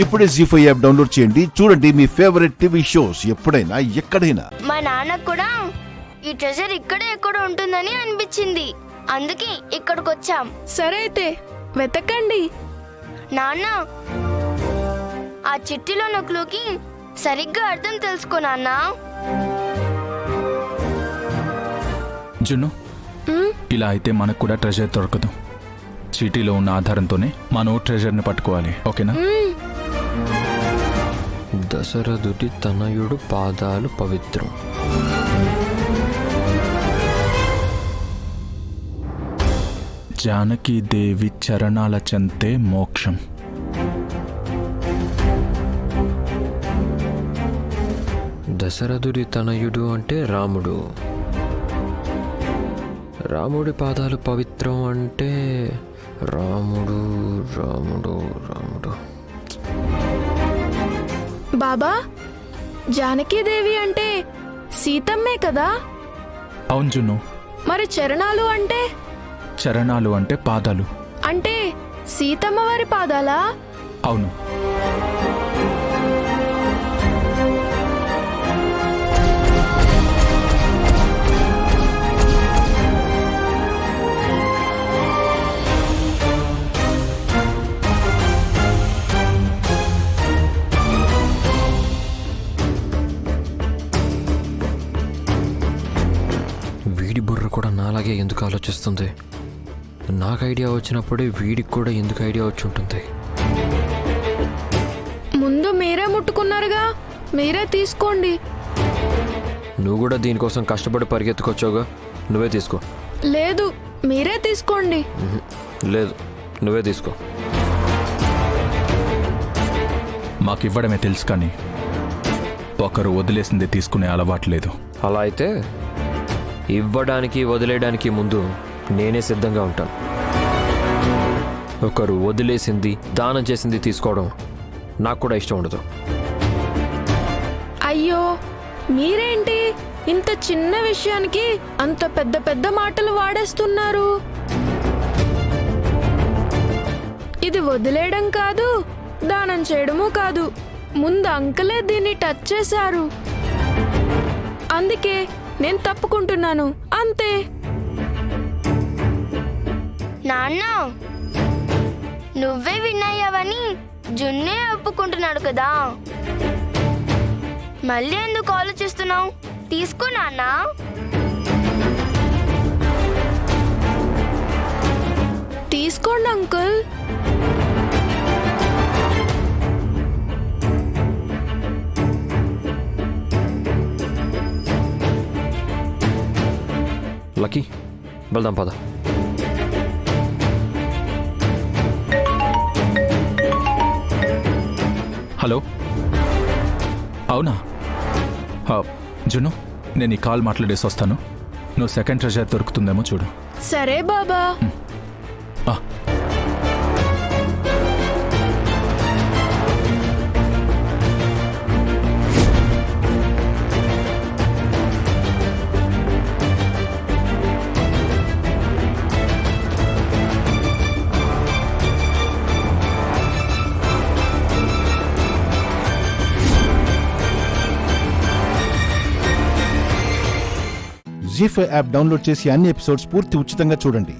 ఇప్పుడే జీ5 app download చేయండి. చూడండి మీ ఫేవరెట్ టీవీ షోస్ ఎప్పుడైనా ఎక్కడైనా. మా నాన్నకు కూడా ఈ ట్రెజర్ ఇక్కడే ఎక్కడో ఉంటుందని అనిపించింది, అందుకే ఇక్కడికి వచ్చాం. సరే అయితే వెతకండి. నాన్న, ఆ చిట్టిలో ఉన్న క్లూకి సరిగ్గా అర్థం తెలుసుకో నాన్న. జున్ను, ఇలా అయితే మనకు కూడా ట్రెజర్ దొరకదు. చీటీలో ఉన్న ఆధారంతోనే మనం ట్రెజర్ని పట్టుకోవాలి, ఓకేనా? దశరథుడి తనయుడు పాదాలు పవిత్రం. జానకీదేవి చరణాల చెంతే మోక్షం. దశరథుడి తనయుడు అంటే రాముడు. రాముడి పాదాలు పవిత్రం అంటే రాముడు రాముడు రాముడు. బాబా, జానకీదేవి అంటే సీతమ్మే కదా? అవును జున్ను. మరి చరణాలు అంటే? చరణాలు అంటే పాదాలు. అంటే సీతమ్మ వారి పాదాలా? అవును. వీడి బుర్ర కూడా నాలాగే ఎందుకు ఆలోచిస్తుంది? నాకు ఐడియా వచ్చినప్పుడే వీడికి కూడా ఎందుకు ఐడియా వచ్చి ఉంటుంది? ముందు మీరే ముట్టుకున్నారుగా, మీరే తీసుకోండి. నువ్వు కూడా దీనికోసం కష్టపడి పరిగెత్తుకొచ్చావుగా, నువ్వే తీసుకో. లేదు, మీరే తీసుకోండి. లేదు, నువ్వే తీసుకో. మాకివ్వడమే తెలుసు, కానీ ఒకరు వదిలేసింది తీసుకునే అలవాటు లేదు. అలా అయితే ఇవ్వడానికి వదిలేయడానికి ముందు నేనే సిద్ధంగా ఉంటాను. ఒకరు వదిలేసింది, దానం చేసింది తీసుకోవడం నాకు కూడా ఇష్టం ఉండదు. అయ్యో, మీరేంటి ఇంత చిన్న విషయానికి అంత పెద్ద పెద్ద మాటలు వాడేస్తున్నారు? ఇది వదిలేయడం కాదు, దానం చేయడము కాదు. ముందు అంకలే దీన్ని టచ్ చేశారు, అందుకే నేను తప్పుకుంటున్నాను, అంతే. నాన్న, నువ్వే విన్నాయవని జున్నే ఒప్పుకుంటున్నాడు కదా, మళ్ళీ ఎందుకు ఆలోచిస్తున్నావు? తీసుకో నాన్న. తీసుకోండి అంకుల్. లక్కీ, వెళ్దాం పద. హలో, అవునా? జున్ను, నేను ఈ కాల్ మాట్లాడేసి వస్తాను. నువ్వు సెకండ్ ట్రెజర్ దొరుకుతుందేమో చూడు. సరే బాబా. జీ5 యాప్ డౌన్లోడ్ చేసి అన్ని ఎపిసోడ్స్ పూర్తి ఉచితంగా చూడండి.